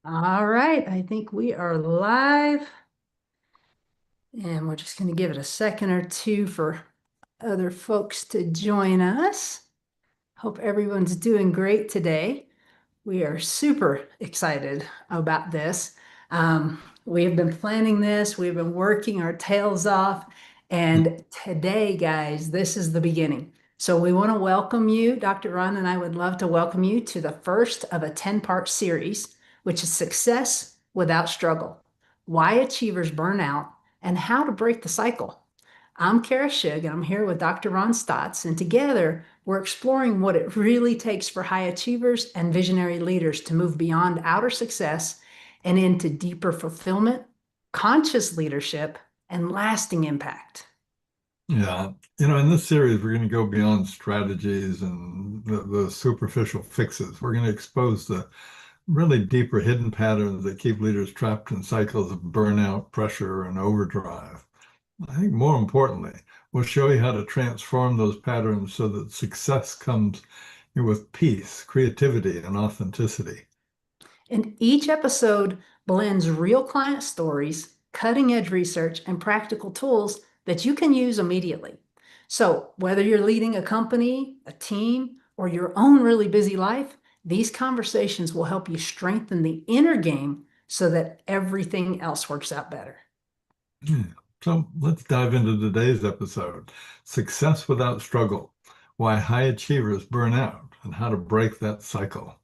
All right, I think we are live, and we're just going to give it a second or two for other folks to join us. Hope everyone's doing great today. We are super excited about this. We have been planning this, we've been working our tails off, and today, guys, this is the beginning. So we want to welcome you, Dr. Ron and I would love to welcome you to the first of a 10-part series, which is Success Without Struggle, Why Achievers Burn Out, and How to Break the Cycle. I'm Kara Shug, and I'm here with Dr. Ron Stotts, and together we're exploring what it really takes for high achievers and visionary leaders to move beyond outer success and into deeper fulfillment, conscious leadership, and lasting impact. Yeah, in this series, we're going to go beyond strategies and the superficial fixes. We're going to expose the really deeper hidden patterns that keep leaders trapped in cycles of burnout, pressure, and overdrive. I think more importantly, we'll show you how to transform those patterns so that success comes with peace, creativity, and authenticity. And each episode blends real client stories, cutting edge research, and practical tools that you can use immediately. So, whether you're leading a company, a team, or your own really busy life, these conversations will help you strengthen the inner game so that everything else works out better. Yeah. So let's dive into today's episode, Success Without Struggle, Why High Achievers Burn Out, and How to Break That Cycle.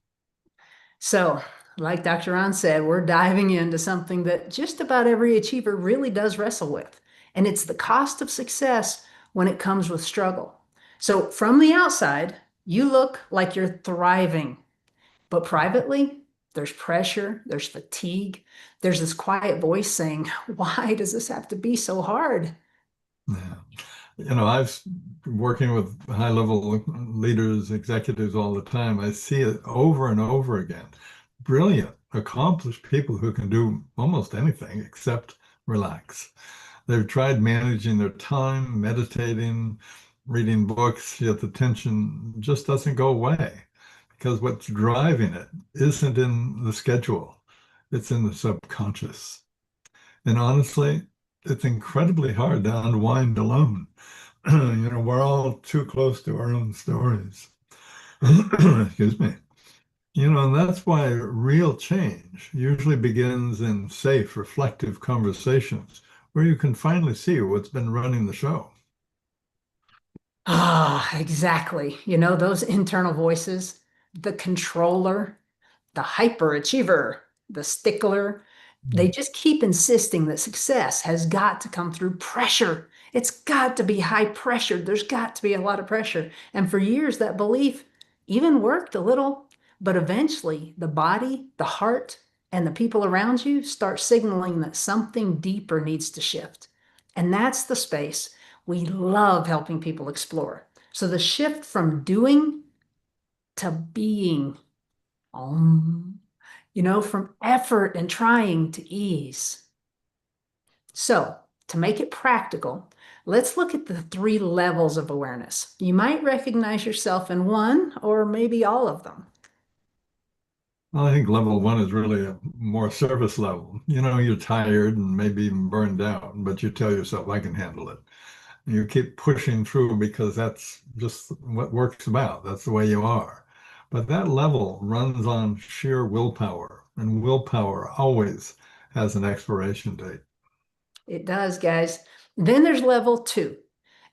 So, like Dr. Ron said, we're diving into something that just about every achiever really does wrestle with, and it's the cost of success when it comes with struggle. So, from the outside, you look like you're thriving, but privately, there's pressure, there's fatigue, there's this quiet voice saying, why does this have to be so hard? Yeah. I've working with high-level leaders, executives all the time. I see it over and over again. Brilliant, accomplished people who can do almost anything except relax. They've tried managing their time, meditating, reading books, yet the tension just doesn't go away because what's driving it isn't in the schedule, it's in the subconscious. And honestly, it's incredibly hard to unwind alone. We're all too close to our own stories. Excuse me. And that's why real change usually begins in safe, reflective conversations where you can finally see what's been running the show. Ah, exactly. Those internal voices, the controller, the hyperachiever, the stickler, they just keep insisting that success has got to come through pressure. It's got to be high pressure. There's got to be a lot of pressure. And for years, that belief even worked a little, but eventually the body, the heart, and the people around you start signaling that something deeper needs to shift. And that's the space we love helping people explore. So the shift from doing to being. From effort and trying to ease. So, to make it practical, let's look at the three levels of awareness. You might recognize yourself in one or maybe all of them. Well, I think level one is really a more surface level. You're tired and maybe even burned out, but you tell yourself, I can handle it. And you keep pushing through because that's just what work's about. That's the way you are. But that level runs on sheer willpower, and willpower always has an expiration date. It does, guys. Then there's level two.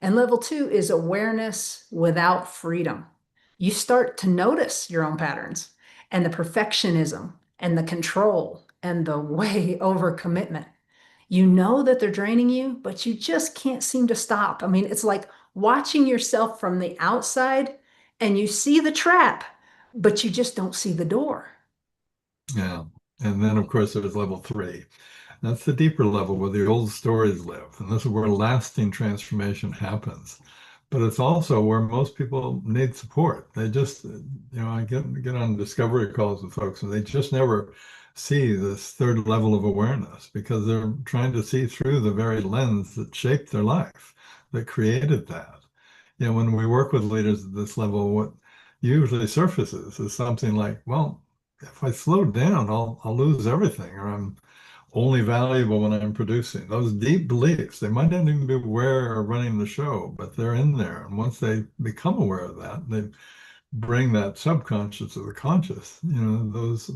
And level two is awareness without freedom. You start to notice your own patterns and the perfectionism and the control and the way over commitment. You know that they're draining you, but you just can't seem to stop. I mean, it's like watching yourself from the outside and you see the trap, but you just don't see the door. Yeah. And then, of course, there's level three. That's the deeper level where the old stories live. And this is where lasting transformation happens. But it's also where most people need support. They just, I get on discovery calls with folks and they just never see this third level of awareness because they're trying to see through the very lens that shaped their life, that created that. When we work with leaders at this level, what usually surfaces is something like, well, if I slow down, I'll lose everything, or I'm only valuable when I'm producing. Those deep beliefs, they might not even be aware of running the show, but they're in there. And once they become aware of that, they bring that subconscious to the conscious. Those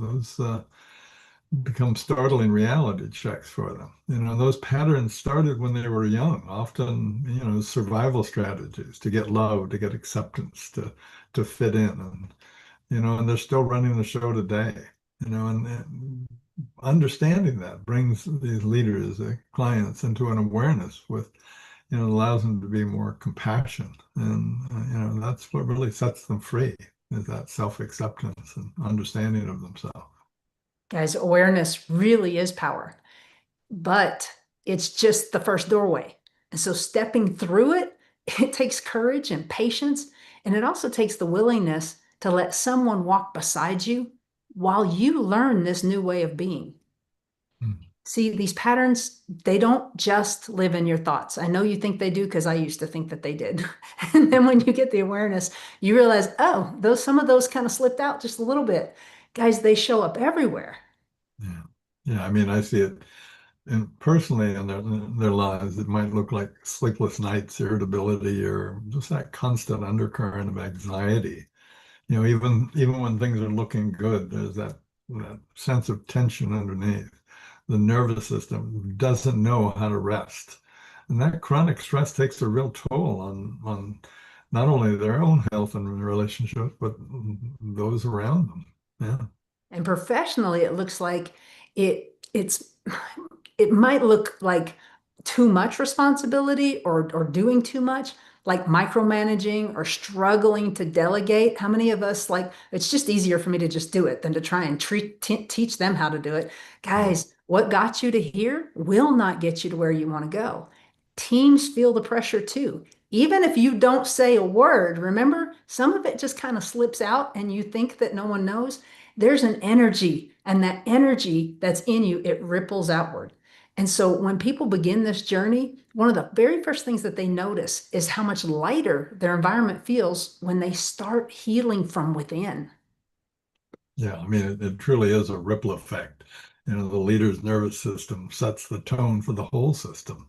become startling reality checks for them. Those patterns started when they were young, often, survival strategies to get love, to get acceptance, to fit in. And they're still running the show today, and understanding that brings these leaders, clients into an awareness with, allows them to be more compassionate. And, that's what really sets them free is that self-acceptance and understanding of themselves. Guys, awareness really is power, but it's just the first doorway. And so stepping through it, it takes courage and patience. And it also takes the willingness to let someone walk beside you while you learn this new way of being. Mm. See, these patterns, they don't just live in your thoughts. I know you think they do because I used to think that they did. And then when you get the awareness, you realize, oh, some of those kind of slipped out just a little bit. Guys, they show up everywhere. Yeah. Yeah. I mean, I see it and personally in their lives. It might look like sleepless nights, irritability, or just that constant undercurrent of anxiety. Even when things are looking good, there's that sense of tension underneath. The nervous system doesn't know how to rest. And that chronic stress takes a real toll on not only their own health and relationships, but those around them. Yeah. And professionally, it looks like it's it might look like too much responsibility or doing too much, like micromanaging or struggling to delegate. How many of us like it's just easier for me to just do it than to try and teach them how to do it? Yeah. Guys, what got you to here will not get you to where you want to go. Teams feel the pressure too. Even if you don't say a word, remember, some of it just kind of slips out and you think that no one knows. There's an energy, and that energy that's in you, it ripples outward. And so when people begin this journey, one of the very first things that they notice is how much lighter their environment feels when they start healing from within. Yeah, I mean, it truly is a ripple effect. The leader's nervous system sets the tone for the whole system.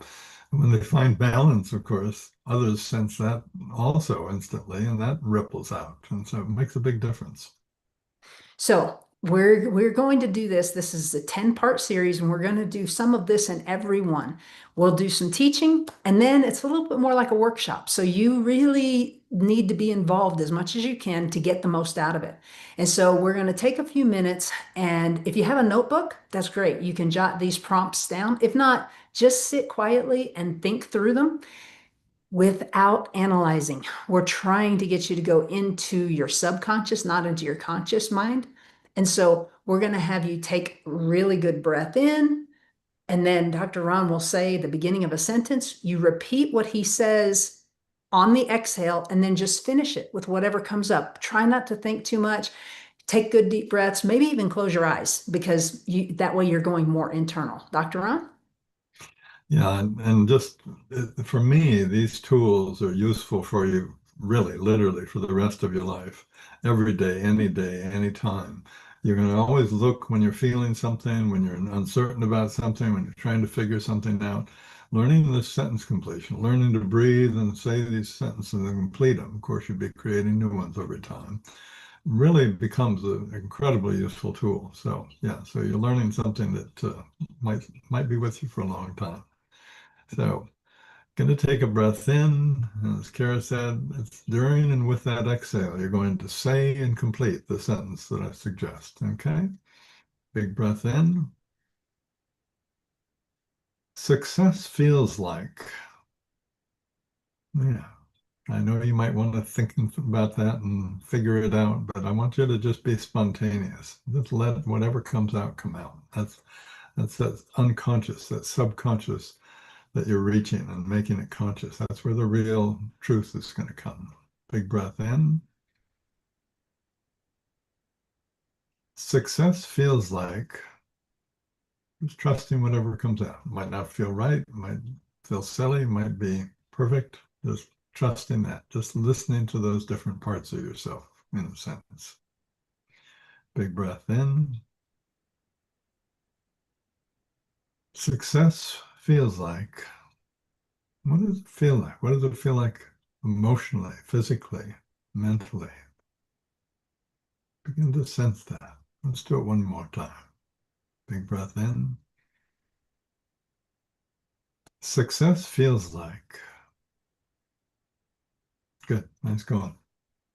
And when they find balance, of course, others sense that also instantly, and that ripples out. And so it makes a big difference. So we're going to do this. This is a 10-part series, and we're going to do some of this in every one. We'll do some teaching, and then it's a little bit more like a workshop. So you really need to be involved as much as you can to get the most out of it. And so we're going to take a few minutes, and if you have a notebook, that's great. You can jot these prompts down. If not, just sit quietly and think through them without analyzing. We're trying to get you to go into your subconscious, not into your conscious mind. And so we're going to have you take really good breath in. And then Dr. Ron will say the beginning of a sentence. You repeat what he says on the exhale and then just finish it with whatever comes up. Try not to think too much. Take good deep breaths, maybe even close your eyes because that way you're going more internal. Dr. Ron? Yeah, and just for me, these tools are useful for you really, literally for the rest of your life, every day, anytime. You're going to always look when you're feeling something, when you're uncertain about something, when you're trying to figure something out. Learning the sentence completion, learning to breathe and say these sentences and complete them. Of course, you'll be creating new ones every time. Really becomes an incredibly useful tool. So yeah, so you're learning something that might be with you for a long time. So, going to take a breath in. As Kara said, it's during and with that exhale, you're going to say and complete the sentence that I suggest. Okay? Big breath in. Success feels like, yeah, I know you might want to think about that and figure it out, but I want you to just be spontaneous. Just let whatever comes out come out. That's that unconscious, that subconscious that you're reaching and making it conscious. That's where the real truth is going to come. Big breath in. Success feels like just trusting whatever comes out. It might not feel right, might feel silly, might be perfect. Just trusting that, just listening to those different parts of yourself in a sentence. Big breath in. Success feels like. What does it feel like? What does it feel like emotionally, physically, mentally? Begin to sense that. Let's do it one more time. Big breath in. Success feels like. Good. Nice going.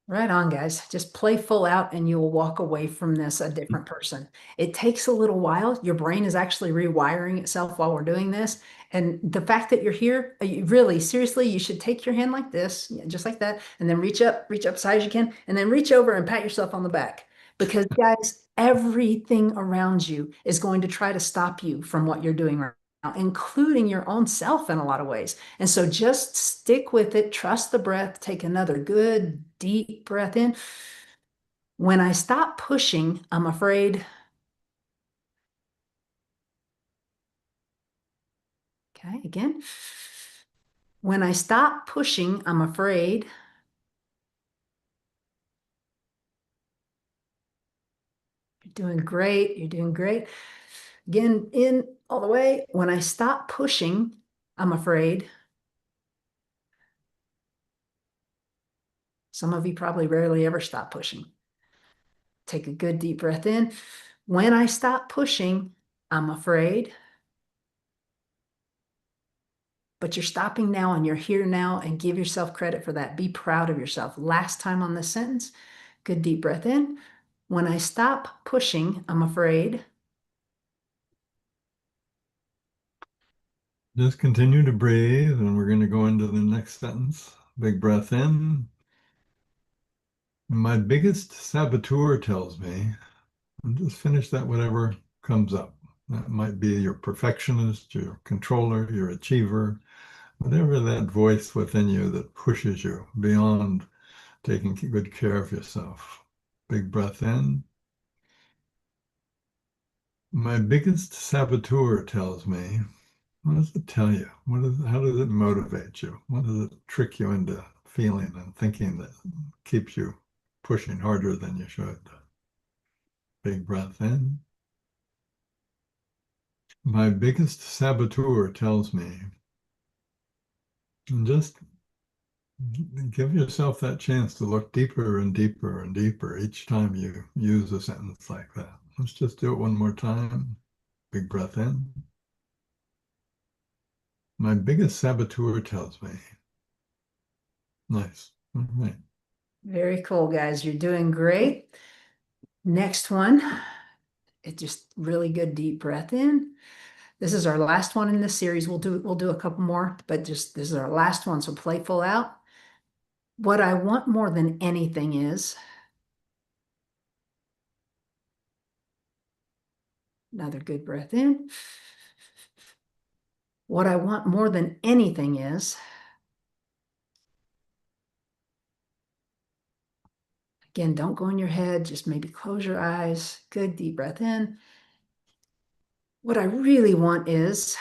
Right on, guys. Just play full out and you will walk away from this a different person. It takes a little while. Your brain is actually rewiring itself while we're doing this. And the fact that you're here, you really, seriously, you should take your hand like this, yeah, just like that, and then reach up as high as you can, and then reach over and pat yourself on the back. Because, guys, everything around you is going to try to stop you from what you're doing right now, including your own self in a lot of ways. And so just stick with it, trust the breath, take another good deep breath in. When I stop pushing, I'm afraid. Okay, again. When I stop pushing, I'm afraid. You're doing great. You're doing great. Again, in all the way. When I stop pushing, I'm afraid. Some of you probably rarely ever stop pushing. Take a good deep breath in. When I stop pushing, I'm afraid. But you're stopping now and you're here now, and give yourself credit for that. Be proud of yourself. Last time on this sentence, good deep breath in. When I stop pushing, I'm afraid. Just continue to breathe, and we're going to go into the next sentence. Big breath in. My biggest saboteur tells me, and just finish that whatever comes up. That might be your perfectionist, your controller, your achiever, whatever that voice within you that pushes you beyond taking good care of yourself. Big breath in. My biggest saboteur tells me, what does it tell you? How does it motivate you? What does it trick you into feeling and thinking that keeps you pushing harder than you should? Big breath in. My biggest saboteur tells me, and just give yourself that chance to look deeper and deeper and deeper each time you use a sentence like that. Let's just do it one more time. Big breath in. My biggest saboteur tells me. Nice. All right. Very cool, guys. You're doing great. Next one. It just really good deep breath in. This is our last one in this series. We'll do a couple more, but just this is our last one. So play full out. What I want more than anything is another good breath in. What I want more than anything is, again, don't go in your head, just maybe close your eyes. Good deep breath in. What I really want is,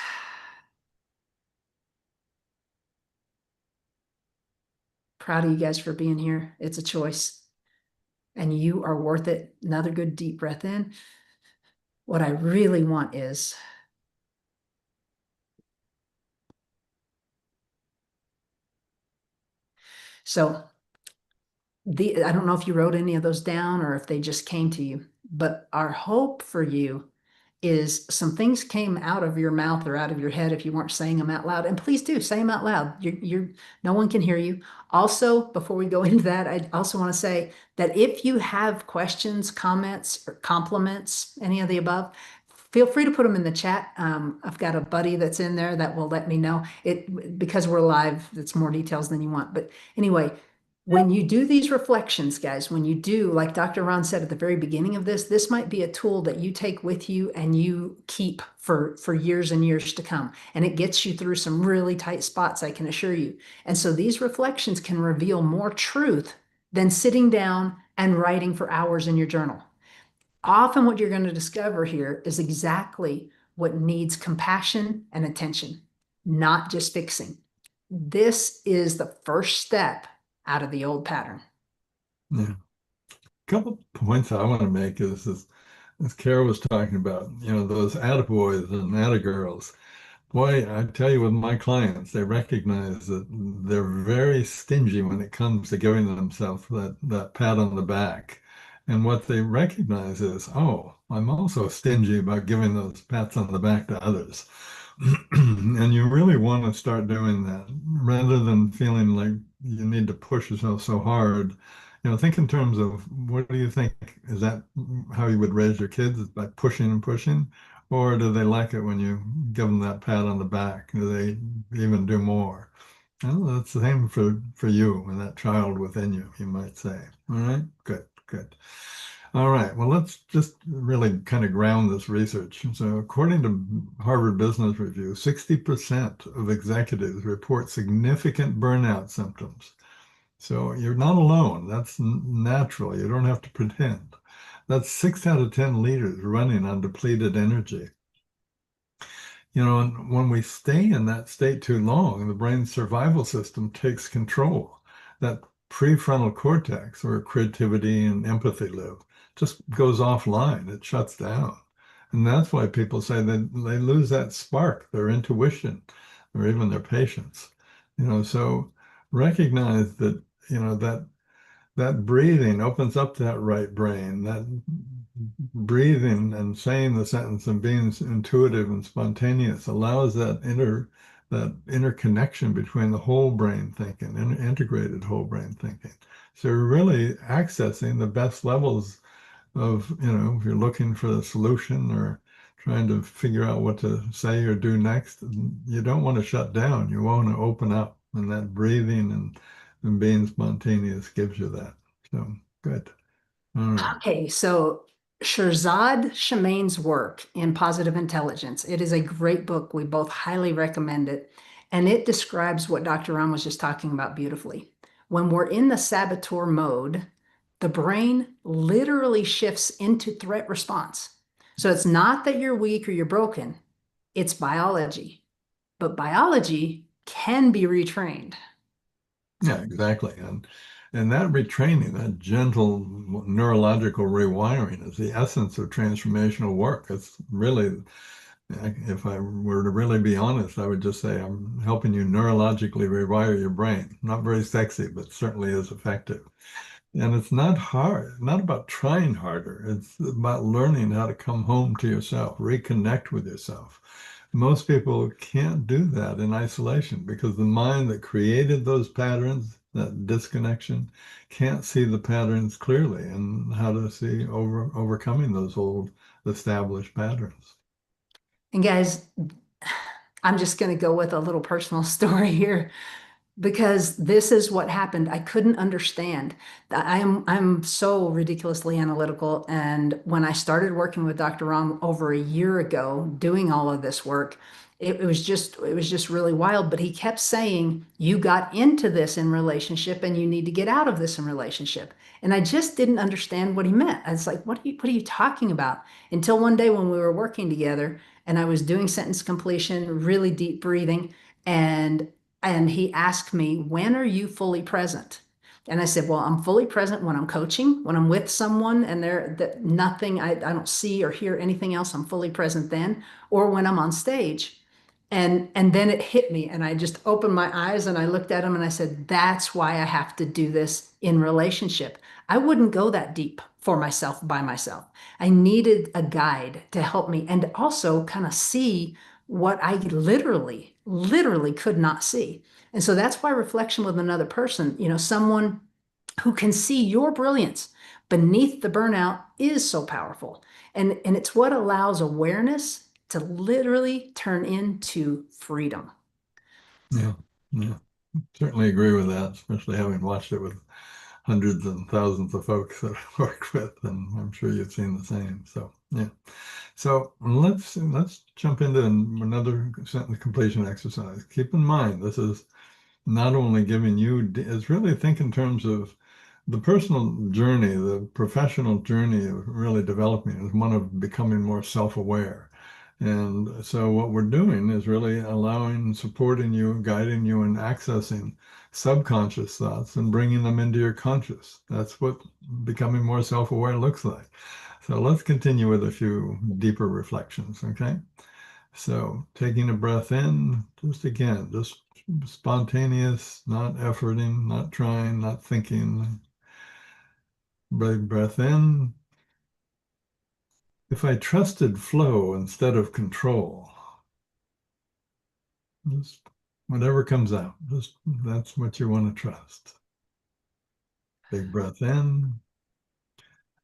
proud of you guys for being here. It's a choice and you are worth it. Another good deep breath in. What I really want is, so I don't know if you wrote any of those down or if they just came to you, but our hope for you is some things came out of your mouth or out of your head if you weren't saying them out loud. And please do say them out loud. No one can hear you. Also, before we go into that, I also want to say that if you have questions, comments, or compliments, any of the above, feel free to put them in the chat. I've got a buddy that's in there that will let me know it because we're live. It's more details than you want. But anyway, when you do these reflections, guys, when you do, like Dr. Ron said at the very beginning of this might be a tool that you take with you and you keep for years and years to come. And it gets you through some really tight spots, I can assure you. And so these reflections can reveal more truth than sitting down and writing for hours in your journal. Often what you're going to discover here is exactly what needs compassion and attention, not just fixing. This is the first step out of the old pattern. Yeah. couple points I want to make is this, as Kara was talking about, those attaboys and attagirls. Boy, I tell you, with my clients, they recognize that they're very stingy when it comes to giving themselves that pat on the back. And what they recognize is, oh, I'm also stingy about giving those pats on the back to others. And you really want to start doing that rather than feeling like you need to push yourself so hard. Think in terms of, what do you think? Is that how you would raise your kids, by pushing and pushing? Or do they like it when you give them that pat on the back? Do they even do more? Well, that's the same for you and that child within you, you might say. All right, good, good. All right, well, let's just really kind of ground this research. So, according to Harvard Business Review, 60% of executives report significant burnout symptoms. So, you're not alone. That's natural. You don't have to pretend. That's 6 out of 10 leaders running on depleted energy. And when we stay in that state too long, the brain's survival system takes control. That prefrontal cortex, where creativity and empathy live, just goes offline. It shuts down. And that's why people say that they lose that spark, their intuition, or even their patience. So recognize that, that breathing opens up that right brain. That breathing and saying the sentence and being intuitive and spontaneous allows that interconnection between the whole brain thinking and integrated whole brain thinking. So you're really accessing the best levels of, if you're looking for a solution or trying to figure out what to say or do next, you don't want to shut down. You want to open up, and that breathing and being spontaneous gives you that. So good. All right. Okay, so Shirzad Shamane's work in Positive Intelligence. It is a great book. We both highly recommend it. And it describes what Dr. Ram was just talking about beautifully. When we're in the saboteur mode, the brain literally shifts into threat response. So it's not that you're weak or you're broken, it's biology. But biology can be retrained. Yeah, exactly. And that retraining, that gentle neurological rewiring is the essence of transformational work. It's really, if I were to really be honest, I would just say I'm helping you neurologically rewire your brain. Not very sexy, but certainly is effective. And it's not hard, not about trying harder. It's about learning how to come home to yourself, reconnect with yourself. Most people can't do that in isolation because the mind that created those patterns, that disconnection, can't see the patterns clearly and how to see overcoming those old established patterns. And guys, I'm just going to go with a little personal story here because this is what happened. I couldn't understand. I'm so ridiculously analytical. And when I started working with Dr. Ram over a year ago, doing all of this work, it was just really wild. But he kept saying, you got into this in relationship and you need to get out of this in relationship. And I just didn't understand what he meant. I was like, what are you talking about? Until one day when we were working together and I was doing sentence completion, really deep breathing, and he asked me, when are you fully present? And I said, well, I'm fully present when I'm coaching, when I'm with someone and that nothing, I don't see or hear anything else. I'm fully present then, or when I'm on stage. And then it hit me and I just opened my eyes and I looked at him and I said, that's why I have to do this in relationship. I wouldn't go that deep for myself by myself. I needed a guide to help me and also kind of see what I literally could not see. And so that's why reflection with another person, someone who can see your brilliance beneath the burnout is so powerful. And it's what allows awareness to literally turn into freedom. Yeah, yeah, certainly agree with that, especially having watched it with hundreds and thousands of folks that I work with, and I'm sure you've seen the same. So yeah. So let's jump into another sentence completion exercise. Keep in mind, this is not only giving you, it's really think in terms of the personal journey, the professional journey of really developing is one of becoming more self-aware. And so what we're doing is really allowing, supporting you, guiding you, and accessing subconscious thoughts and bringing them into your conscious. That's what becoming more self-aware looks like. So let's continue with a few deeper reflections, okay? So taking a breath in, just again, just spontaneous, not efforting, not trying, not thinking. Big breath in. If I trusted flow instead of control, just whatever comes out, just that's what you want to trust. Big breath in.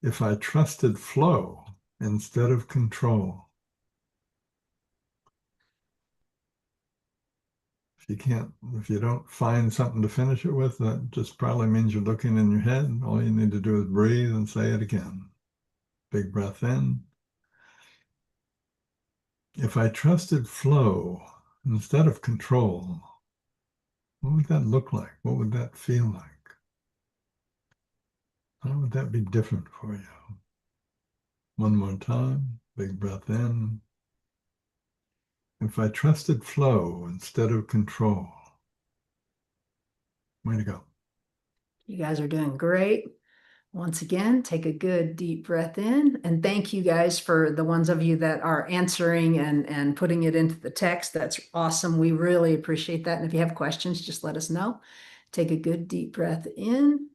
If I trusted flow instead of control, if you don't find something to finish it with, that just probably means you're looking in your head. All you need to do is breathe and say it again. Big breath in. If I trusted flow instead of control, what would that look like? What would that feel like? How would that be different for you? One more time, big breath in. If I trusted flow instead of control, way to go. You guys are doing great. Once again, take a good deep breath in. And thank you guys for the ones of you that are answering and putting it into the text. That's awesome. We really appreciate that. And if you have questions, just let us know. Take a good deep breath in.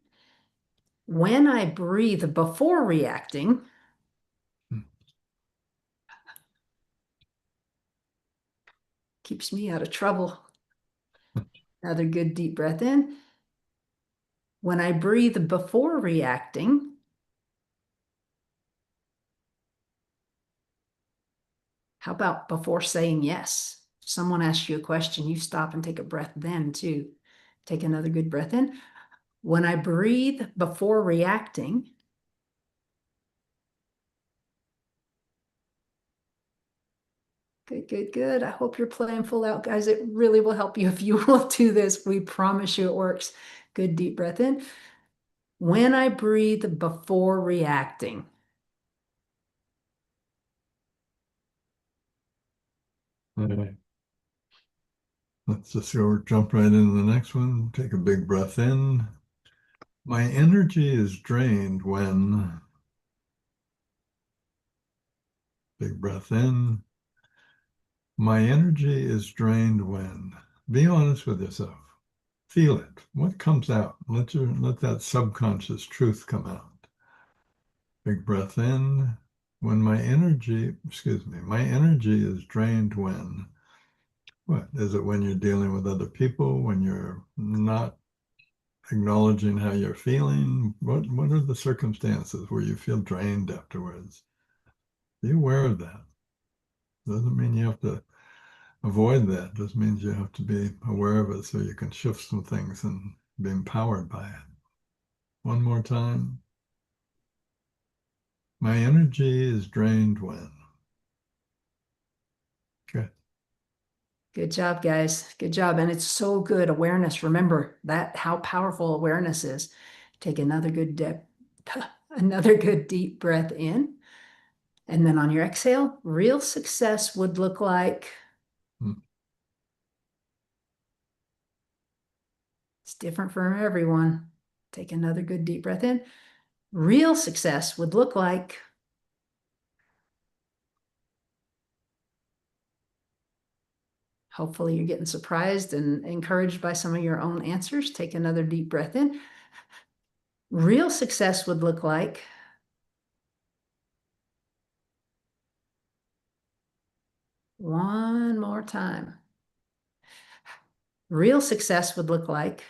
When I breathe before reacting, keeps me out of trouble. Another good deep breath in. When I breathe before reacting, how about before saying yes? If someone asks you a question, you stop and take a breath then too. Take another good breath in. When I breathe before reacting, good, good, good. I hope you're playing full out, guys. It really will help you if you will do this. We promise you it works. Good deep breath in. When I breathe before reacting, All right. Let's just go jump right into the next one. Take a big breath in. My energy is drained when, big breath in. My energy is drained when. Be honest with yourself. Feel it. What comes out? Let that subconscious truth come out. Big breath in. My energy is drained when. What? Is it when you're dealing with other people, when you're not acknowledging how you're feeling? What are the circumstances where you feel drained afterwards? Be aware of that. Doesn't mean you have to avoid that. Just means you have to be aware of it so you can shift some things and be empowered by it. One more time. My energy is drained when. Okay. good job, guys. Good job. And it's so good. Awareness. Remember that how powerful awareness is. Take another good dip, another good deep breath in. And then on your exhale, real success would look like Hmm. it's different for everyone. Take another good deep breath in. Real success would look like hopefully you're getting surprised and encouraged by some of your own answers. Take another deep breath in. Real success would look like one more time. Real success would look like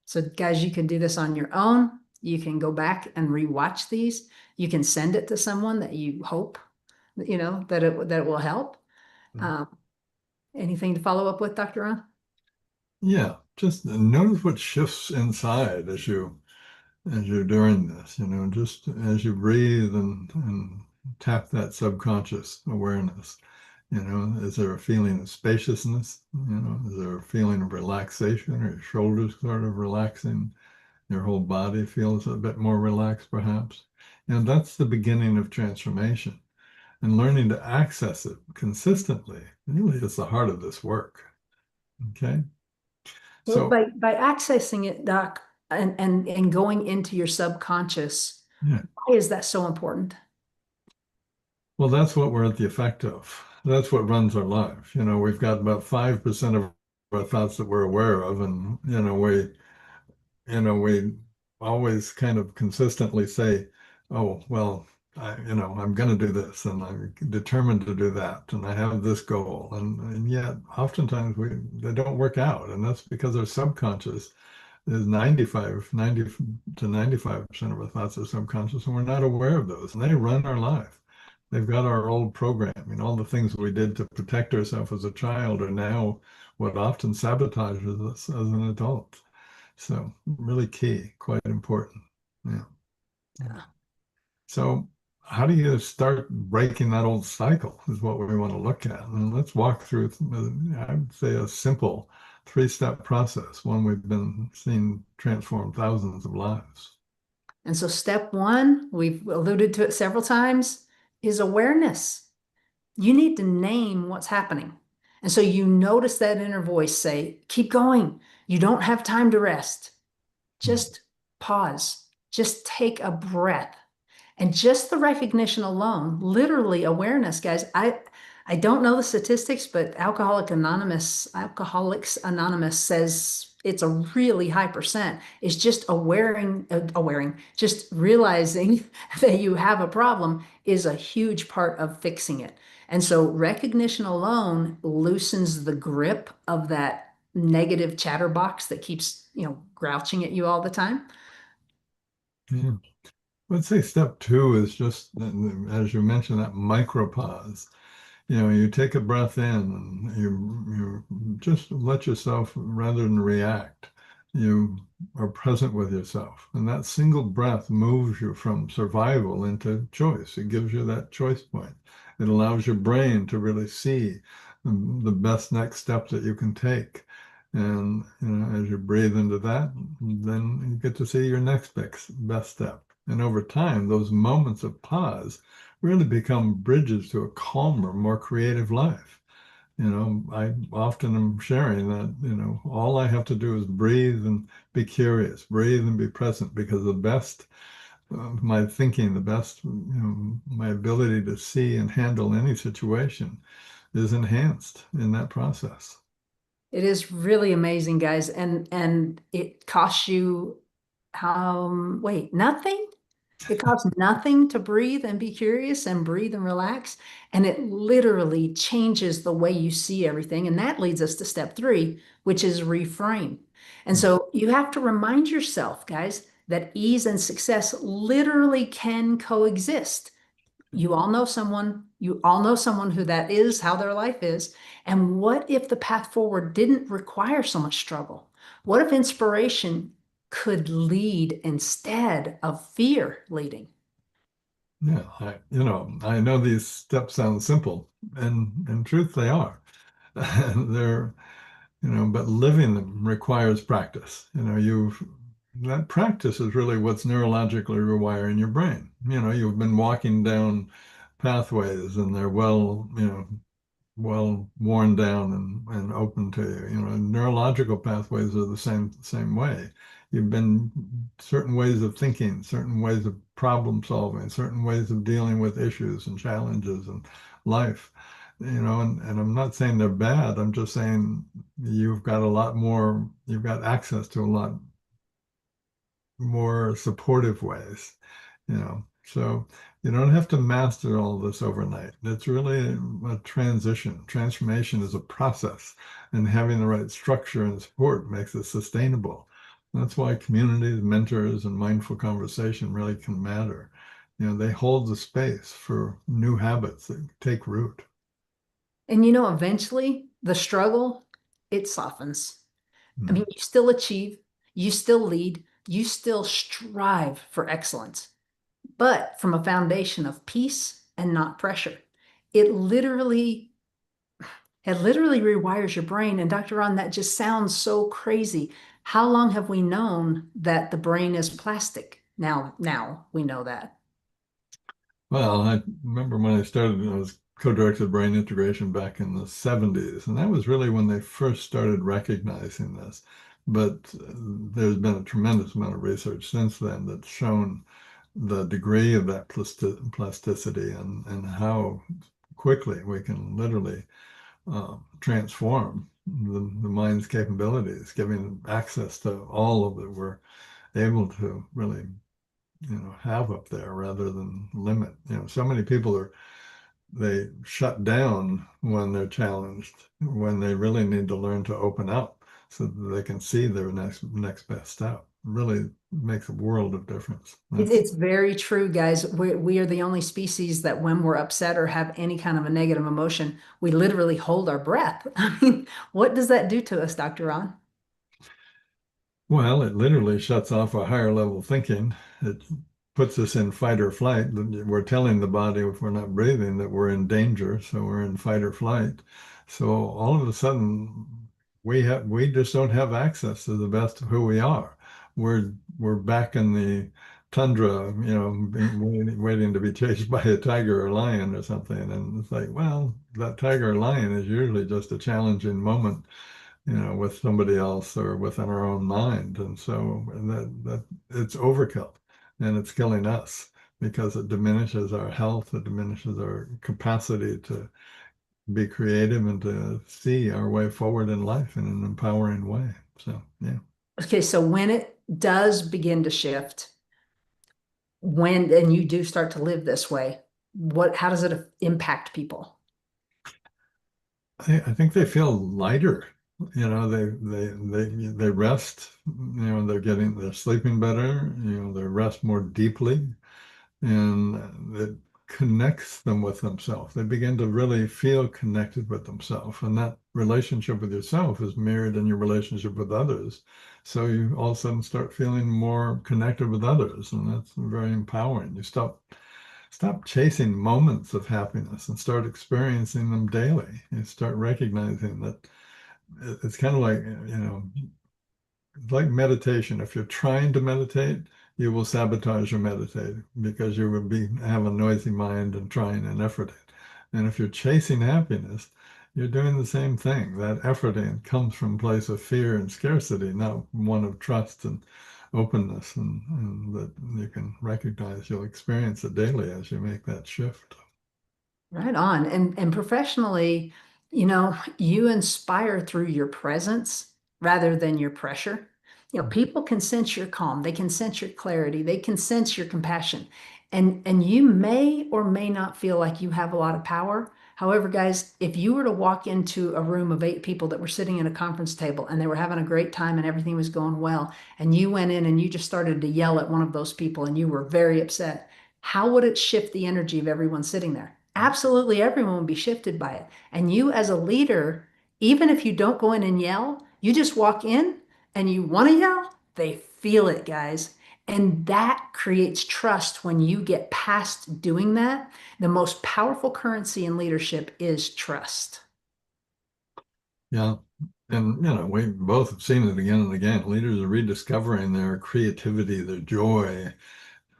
so guys, you can do this on your own. You can go back and rewatch these. You can send it to someone that you hope, that it will help. Um, anything to follow up with, Dr. Ron? Yeah, just notice what shifts inside as you're doing this, just as you breathe and tap that subconscious awareness. You know, is there a feeling of spaciousness? You know, is there a feeling of relaxation, or your shoulders sort of relaxing? Your whole body feels a bit more relaxed, perhaps. And that's the beginning of transformation. And learning to access it consistently really is the heart of this work. Okay. Well, So, by accessing it, Doc, and going into your subconscious, yeah. why is that so important? Well, that's what we're at the effect of. That's what runs our life. You know, we've got about 5% of our thoughts that we're aware of, and we always kind of consistently say, "Oh, well, I'm going to do this, and I'm determined to do that, and I have this goal," and yet oftentimes they don't work out, and that's because our subconscious is 90 to 95% of our thoughts are subconscious, and we're not aware of those, and they run our life. They've got our old programming. All the things we did to protect ourselves as a child are now what often sabotages us as an adult. So really key, quite important. Yeah. Yeah. So how do you start breaking that old cycle is what we want to look at. And let's walk through, I would say, a simple three-step process, one we've been seeing transform thousands of lives. And so step one, we've alluded to it several times, is awareness. You need to name what's happening. And so you notice that inner voice say, keep going. You don't have time to rest. Just pause. Just take a breath. And just the recognition alone, literally awareness, guys. I don't know the statistics, but Alcoholics Anonymous says it's a really high percent. It's just just realizing that you have a problem is a huge part of fixing it. And so recognition alone loosens the grip of that negative chatterbox that keeps, grouching at you all the time. Yeah. Let's say step two is just, as you mentioned, that micropause. You take a breath in and you just let yourself, rather than react, you are present with yourself. And that single breath moves you from survival into choice. It gives you that choice point. It allows your brain to really see the best next step that you can take. And as you breathe into that, then you get to see your next best step. And over time, those moments of pause really become bridges to a calmer, more creative life. I often am sharing that, all I have to do is breathe and be curious, breathe and be present, because the best of my thinking, the best, my ability to see and handle any situation is enhanced in that process. It is really amazing, guys. And it costs you wait, nothing? It costs nothing to breathe and be curious and breathe and relax. And it literally changes the way you see everything. And that leads us to step three, which is reframe. And so you have to remind yourself, guys, that ease and success literally can coexist. You all know someone who that is, how their life is. And what if the path forward didn't require so much struggle? What if inspiration could lead instead of fear leading? Yeah, I know these steps sound simple, and in truth they are. They're, but living them requires practice. That practice is really what's neurologically rewiring your brain. You've been walking down pathways and they're well worn down and open to you. Neurological pathways are the same way. You've been certain ways of thinking, certain ways of problem solving, certain ways of dealing with issues and challenges and life. And I'm not saying they're bad. I'm just saying you've got a lot more, you've got access to a lot more supportive ways, So you don't have to master all this overnight. It's really a transition. Transformation is a process, and having the right structure and support makes it sustainable. That's why communities, mentors, and mindful conversation really can matter. They hold the space for new habits that take root. And eventually the struggle, it softens. I Mm. mean, you still achieve, you still lead, you still strive for excellence, but from a foundation of peace and not pressure. It literally It literally rewires your brain. And Dr. Ron, that just sounds so crazy. How long have we known that the brain is plastic? Now we know that. Well, I remember when I started, I was co-directed brain integration back in the 70s, and that was really when they first started recognizing this. But there's been a tremendous amount of research since then that's shown the degree of that plasticity and how quickly we can literally transform the mind's capabilities, giving access to all of it we're able to really have up there rather than limit. So many people they shut down when they're challenged, when they really need to learn to open up so that they can see their next best step. Really makes a world of difference. It's very true, guys. We are the only species that when we're upset or have any kind of a negative emotion, we literally hold our breath. I mean, what does that do to us, Dr. Ron? Well, it literally shuts off a higher level thinking. It puts us in fight or flight. We're telling the body if we're not breathing that we're in danger, so we're in fight or flight. So all of a sudden, we just don't have access to the best of who we are. We're back in the tundra, waiting to be chased by a tiger or lion or something. And it's like, well, that tiger or lion is usually just a challenging moment with somebody else or within our own mind. And so that it's overkill and it's killing us because it diminishes our health, it diminishes our capacity to be creative and to see our way forward in life in an empowering way. So, yeah. Okay, so when it does begin to shift, and you do start to live this way, how does it impact people? I think they feel lighter. They rest. They're sleeping better. They rest more deeply, and it connects them with themselves. They begin to really feel connected with themselves, and that relationship with yourself is mirrored in your relationship with others. So you all of a sudden start feeling more connected with others, and that's very empowering. You stop chasing moments of happiness and start experiencing them daily. You start recognizing that it's kind of like, it's like meditation. If you're trying to meditate, you will sabotage your meditating because you will have a noisy mind and trying and efforting. And if you're chasing happiness, you're doing the same thing. That efforting comes from a place of fear and scarcity, not one of trust and openness, and that you can recognize you'll experience it daily as you make that shift. Right on. And professionally, you inspire through your presence rather than your pressure. People can sense your calm, they can sense your clarity, they can sense your compassion. And you may or may not feel like you have a lot of power. However, guys, if you were to walk into a room of 8 people that were sitting at a conference table and they were having a great time and everything was going well, and you went in and you just started to yell at one of those people and you were very upset, how would it shift the energy of everyone sitting there? Absolutely everyone would be shifted by it. And you, as a leader, even if you don't go in and yell, you just walk in and you want to yell, they feel it, guys. And that creates trust when you get past doing that. The most powerful currency in leadership is trust. Yeah. And, we both have seen it again and again. Leaders are rediscovering their creativity, their joy,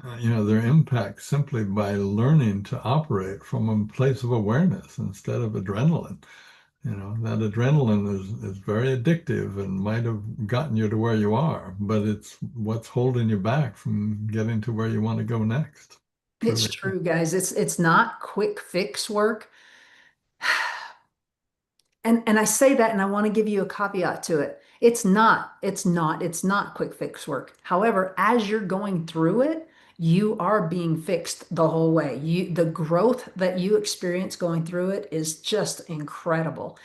their impact simply by learning to operate from a place of awareness instead of adrenaline. That adrenaline is very addictive and might have gotten you to where you are, but it's what's holding you back from getting to where you want to go next. It's Truly. true, guys. It's not quick fix work. And I say that and I want to give you a caveat to it. It's not quick fix work. However, as you're going through it, you are being fixed the whole way. The growth that you experience going through it is just incredible.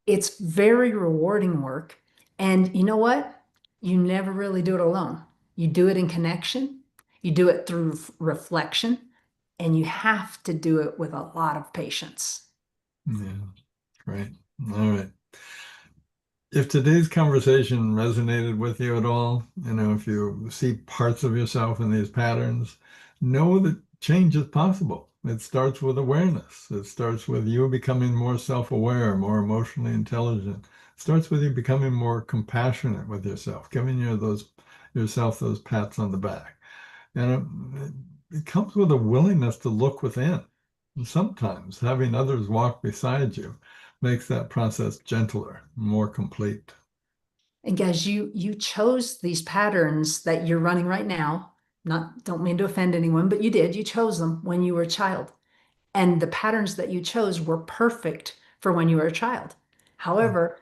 It's very rewarding work. And you know what? You never really do it alone. You do it in connection, you do it through reflection, and you have to do it with a lot of patience. Yeah, right. All right. If today's conversation resonated with you at all, if you see parts of yourself in these patterns, know that change is possible. It starts with awareness. It starts with you becoming more self-aware, more emotionally intelligent. It starts with you becoming more compassionate with yourself, giving yourself those pats on the back. And it comes with a willingness to look within. And sometimes having others walk beside you makes that process gentler, more complete. And guys, you chose these patterns that you're running right now. Not, don't mean to offend anyone, but you did. You chose them when you were a child. And the patterns that you chose were perfect for when you were a child. However,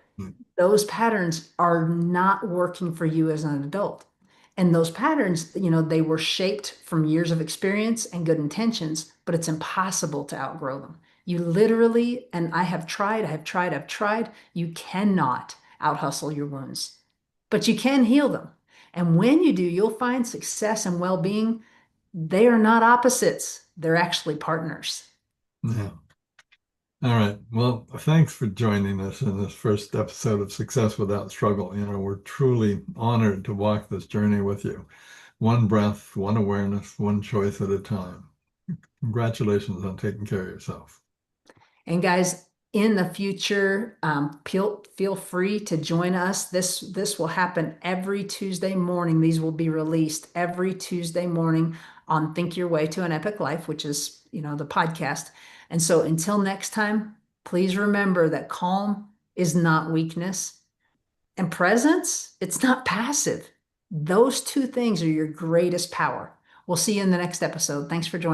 those patterns are not working for you as an adult. And those patterns, they were shaped from years of experience and good intentions, but it's impossible to outgrow them. You literally, and I've tried, you cannot out hustle your wounds, but you can heal them. And when you do, you'll find success and well being. They are not opposites, they're actually partners. Yeah. All right. Well, thanks for joining us in this first episode of Success Without Struggle. We're truly honored to walk this journey with you. One breath, one awareness, one choice at a time. Congratulations on taking care of yourself. And guys, in the future, feel free to join us. This will happen every Tuesday morning. These will be released every Tuesday morning on Think Your Way to an Epic Life, which is, the podcast. And so until next time, please remember that calm is not weakness and presence, it's not passive. Those two things are your greatest power. We'll see you in the next episode. Thanks for joining.